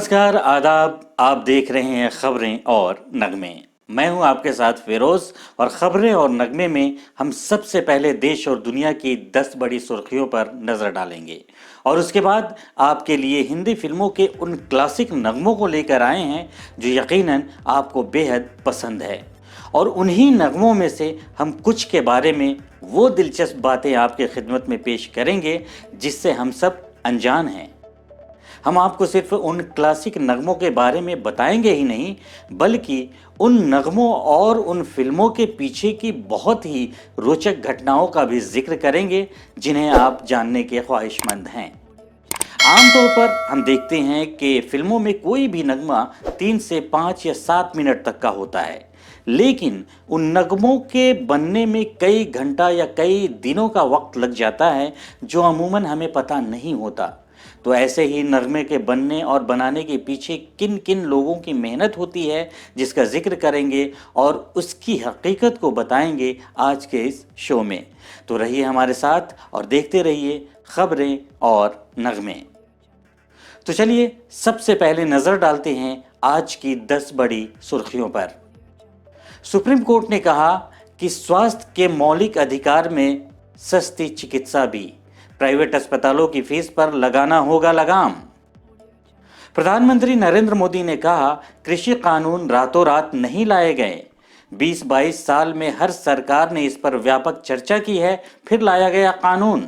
नमस्कार, आदाब। आप देख रहे हैं खबरें और नगमे। मैं हूं आपके साथ फिरोज और खबरें और नगमे में हम सबसे पहले देश और दुनिया की 10 बड़ी सुर्खियों पर नजर डालेंगे और उसके बाद आपके लिए हिंदी फिल्मों के उन क्लासिक नगमों को लेकर आए हैं जो यकीनन आपको बेहद पसंद है। और उन्हीं नगमों में से हम कुछ के बारे में वो दिलचस्प बातें आपके खिदमत में पेश करेंगे जिससे हम सब अनजान हैं। हम आपको सिर्फ उन क्लासिक नगमों के बारे में बताएंगे ही नहीं, बल्कि उन नगमों और उन फिल्मों के पीछे की बहुत ही रोचक घटनाओं का भी जिक्र करेंगे जिन्हें आप जानने के ख्वाहिशमंद हैं। आमतौर पर हम देखते हैं कि फिल्मों में कोई भी नगमा 3 से 5 या 7 मिनट तक का होता है, लेकिन उन नगमों के बनने में कई घंटा या कई दिनों का वक्त लग जाता है जो अमूमन हमें पता नहीं होता। तो ऐसे ही नगमे के बनने और बनाने के पीछे किन किन लोगों की मेहनत होती है जिसका जिक्र करेंगे और उसकी हकीकत को बताएंगे आज के इस शो में। तो रहिए हमारे साथ और देखते रहिए खबरें और नगमे। तो चलिए सबसे पहले नजर डालते हैं आज की 10 बड़ी सुर्खियों पर। सुप्रीम कोर्ट ने कहा कि स्वास्थ्य के मौलिक अधिकार में सस्ती चिकित्सा भी, प्राइवेट अस्पतालों की फीस पर लगाना होगा लगाम। प्रधानमंत्री नरेंद्र मोदी ने कहा कृषि कानून रातों रात नहीं लाए गए, 20-22 साल में हर सरकार ने इस पर व्यापक चर्चा की है, फिर लाया गया कानून।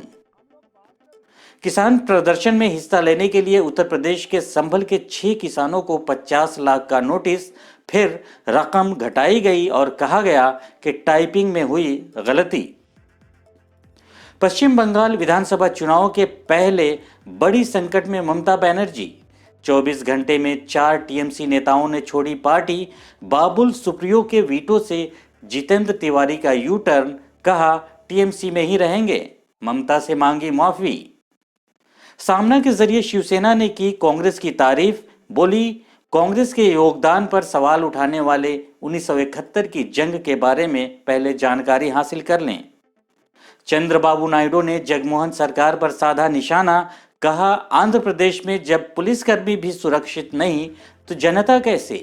किसान प्रदर्शन में हिस्सा लेने के लिए उत्तर प्रदेश के संभल के 6 किसानों को 50 लाख का नोटिस, फिर रकम घटाई गई और कहा गया कि टाइपिंग में हुई गलती। पश्चिम बंगाल विधानसभा चुनाव के पहले बड़ी संकट में ममता बनर्जी, 24 घंटे में 4 टीएमसी नेताओं ने छोड़ी पार्टी। बाबुल सुप्रियो के वीटो से जितेंद्र तिवारी का यू टर्न, कहा टीएमसी में ही रहेंगे, ममता से मांगी माफी। सामना के जरिए शिवसेना ने की कांग्रेस की तारीफ, बोली कांग्रेस के योगदान पर सवाल उठाने वाले 1971 की जंग के बारे में पहले जानकारी हासिल कर लें। चंद्रबाबू नायडू ने जगमोहन सरकार पर साधा निशाना, कहा आंध्र प्रदेश में जब पुलिसकर्मी भी सुरक्षित नहीं तो जनता कैसे।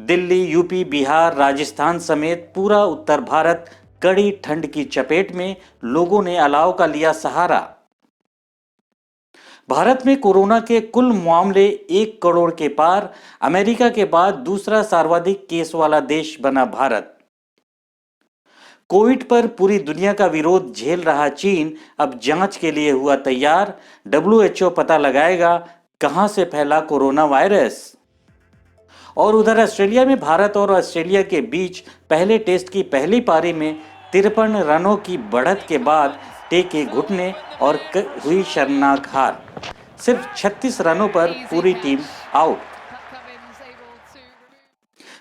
दिल्ली, यूपी, बिहार, राजस्थान समेत पूरा उत्तर भारत कड़ी ठंड की चपेट में, लोगों ने अलाव का लिया सहारा। भारत में कोरोना के कुल मामले 1 करोड़ के पार, अमेरिका के बाद दूसरा सर्वाधिक केस वाला देश बना भारत। कोविड पर पूरी दुनिया का विरोध झेल रहा चीन अब जांच के लिए हुआ तैयार, डब्ल्यूएचओ पता लगाएगा कहां से फैला कोरोना वायरस। और उधर ऑस्ट्रेलिया में भारत और ऑस्ट्रेलिया के बीच पहले टेस्ट की पहली पारी में 53 रनों की बढ़त के बाद टेके घुटने और हुई शर्मनाक हार, सिर्फ 36 रनों पर पूरी टीम आउट।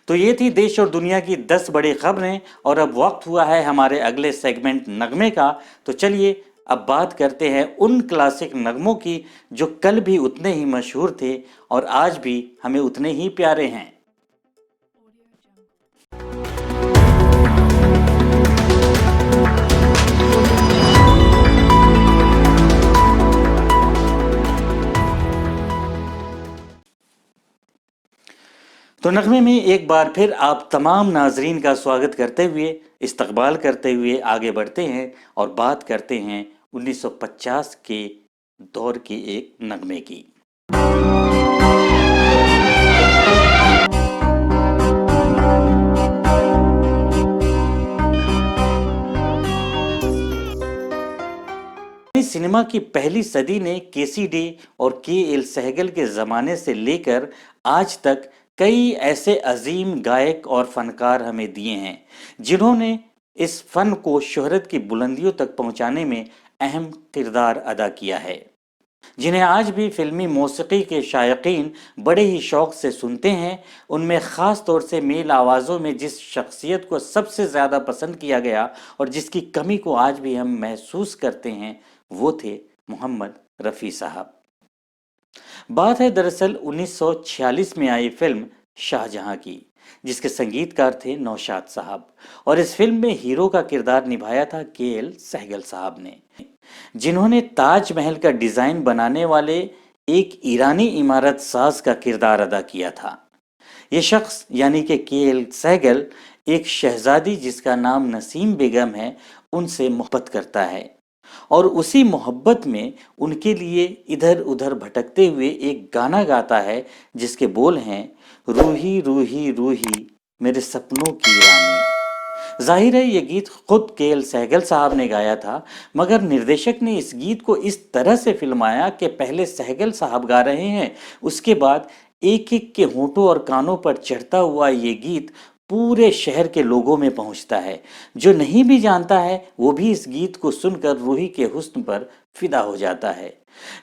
तो ये थी देश और दुनिया की 10 बड़ी खबरें और अब वक्त हुआ है हमारे अगले सेगमेंट नगमे का। तो चलिए अब बात करते हैं उन क्लासिक नगमों की जो कल भी उतने ही मशहूर थे और आज भी हमें उतने ही प्यारे हैं। तो नगमे में एक बार फिर आप तमाम नाजरीन का स्वागत करते हुए, इस्तकबाल करते हुए आगे बढ़ते हैं और बात करते हैं 1950 के दौर के एक नगमे की। सिनेमा की पहली सदी ने केसी डे और के.एल. सहगल के जमाने से लेकर आज तक कई ऐसे अजीम गायक और फनकार हमें दिए हैं जिन्होंने इस फन को शोहरत की बुलंदियों तक पहुंचाने में अहम किरदार अदा किया है, जिन्हें आज भी फिल्मी मौसीकी के शायकीन बड़े ही शौक से सुनते हैं। उनमें ख़ास तौर से मेल आवाज़ों में जिस शख्सियत को सबसे ज़्यादा पसंद किया गया और जिसकी कमी को आज भी हम महसूस करते हैं, वो थे मोहम्मद रफ़ी साहब। बात है दरअसल 1946 में आई फिल्म शाहजहां की, जिसके संगीतकार थे नौशाद साहब, और इस फिल्म में हीरो का किरदार निभाया था के.एल. सहगल साहब ने, जिन्होंने ताजमहल का डिजाइन बनाने वाले एक ईरानी इमारत साज का किरदार अदा किया था। ये शख्स यानी कि केएल सहगल एक शहजादी जिसका नाम नसीम बेगम है उनसे मोहब्बत करता है और उसी मोहब्बत में उनके लिए इधर उधर भटकते हुए एक गाना गाता है जिसके बोल हैं, रूही रूही रूही मेरे सपनों की रानी। जाहिर है ये गीत खुद केएल सहगल साहब ने गाया था, मगर निर्देशक ने इस गीत को इस तरह से फिल्माया कि पहले सहगल साहब गा रहे हैं, उसके बाद एक एक के होंठों और कानों पर चढ़ता हुआ ये गीत पूरे शहर के लोगों में पहुंचता है। जो नहीं भी जानता है वो भी इस गीत को सुनकर रूही के हुस्न पर फिदा हो जाता है।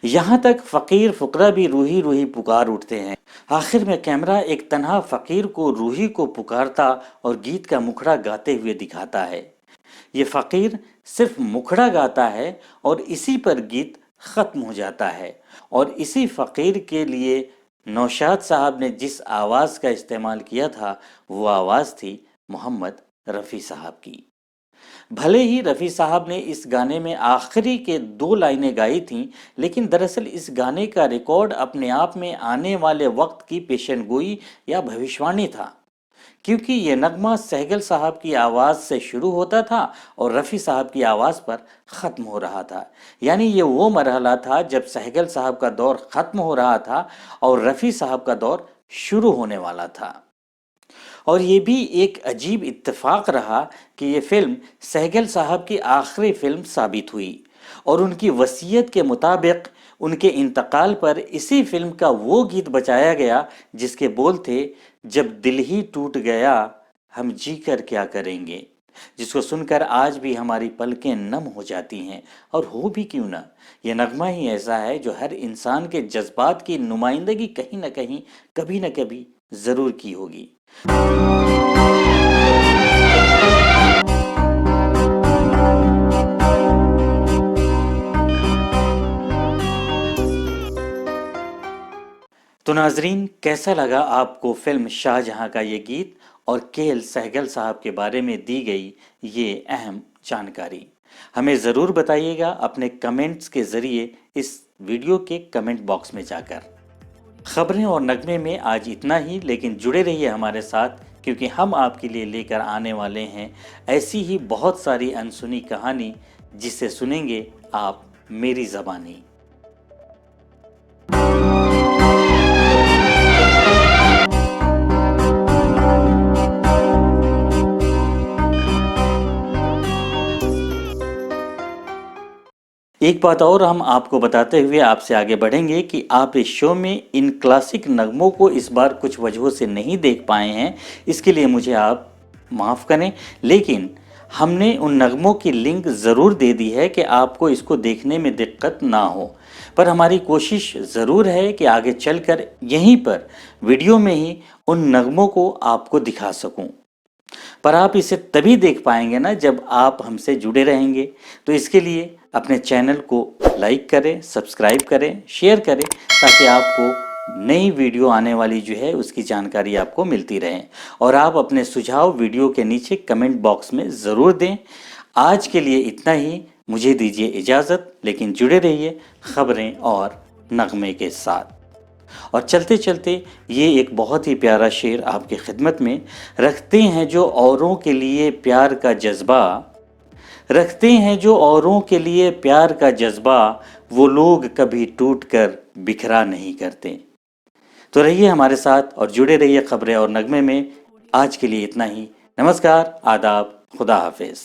यहाँ तक फकीर फुकरा भी रूही रूही पुकार उठते हैं। आखिर में कैमरा एक तन्हा फकीर को रूही को पुकारता और गीत का मुखड़ा गाते हुए दिखाता है। ये फकीर सिर्फ मुखड़ा गाता है और इसी पर गीत खत्म हो जाता है। और इसी फकीर के लिए नौशाद साहब ने जिस आवाज़ का इस्तेमाल किया था वो आवाज़ थी मोहम्मद रफ़ी साहब की। भले ही रफ़ी साहब ने इस गाने में आखिरी के 2 लाइनें गाई थीं, लेकिन दरअसल इस गाने का रिकॉर्ड अपने आप में आने वाले वक्त की पेशनगोई या भविष्यवाणी था, क्योंकि ये नगमा सहगल साहब की आवाज़ से शुरू होता था और रफ़ी साहब की आवाज़ पर ख़त्म हो रहा था। यानी ये वो मरहला था जब सहगल साहब का दौर ख़त्म हो रहा था और रफ़ी साहब का दौर शुरू होने वाला था। और ये भी एक अजीब इत्तेफाक रहा कि ये फिल्म सहगल साहब की आखिरी फिल्म साबित हुई और उनकी वसीयत के मुताबिक उनके इंतकाल पर इसी फिल्म का वो गीत बचाया गया जिसके बोल थे, जब दिल ही टूट गया हम जी कर क्या करेंगे, जिसको सुनकर आज भी हमारी पलकें नम हो जाती हैं। और हो भी क्यों ना, ये नगमा ही ऐसा है जो हर इंसान के जज्बात की नुमाइंदगी कहीं ना कहीं कभी ना कभी ज़रूर की होगी। तो नाजरीन, कैसा लगा आपको फिल्म शाहजहां का ये गीत और केएल सहगल साहब के बारे में दी गई ये अहम जानकारी? हमें ज़रूर बताइएगा अपने कमेंट्स के ज़रिए इस वीडियो के कमेंट बॉक्स में जाकर। खबरें और नगमे में आज इतना ही, लेकिन जुड़े रहिए हमारे साथ क्योंकि हम आपके लिए लेकर आने वाले हैं ऐसी ही बहुत सारी अनसुनी कहानी जिसे सुनेंगे आप मेरी ज़बानी। एक बात और हम आपको बताते हुए आपसे आगे बढ़ेंगे कि आप इस शो में इन क्लासिक नगमों को इस बार कुछ वजहों से नहीं देख पाए हैं, इसके लिए मुझे आप माफ़ करें, लेकिन हमने उन नगमों की लिंक ज़रूर दे दी है कि आपको इसको देखने में दिक्कत ना हो। पर हमारी कोशिश ज़रूर है कि आगे चलकर यहीं पर वीडियो में ही उन नगमों को आपको दिखा सकूं। पर आप इसे तभी देख पाएंगे ना जब आप हमसे जुड़े रहेंगे। तो इसके लिए अपने चैनल को लाइक करें, सब्सक्राइब करें, शेयर करें ताकि आपको नई वीडियो आने वाली जो है उसकी जानकारी आपको मिलती रहे। और आप अपने सुझाव वीडियो के नीचे कमेंट बॉक्स में ज़रूर दें। आज के लिए इतना ही, मुझे दीजिए इजाज़त, लेकिन जुड़े रहिए खबरें और नगमे के साथ। और चलते चलते ये एक बहुत ही प्यारा शेर आपकी खिदमत में। रखते हैं जो औरों के लिए प्यार का जज्बा, रखते हैं जो औरों के लिए प्यार का जज्बा, वो लोग कभी टूट कर बिखरा नहीं करते। तो रहिए हमारे साथ और जुड़े रहिए खबरें और नगमे में। आज के लिए इतना ही। नमस्कार, आदाब, खुदा हाफिज।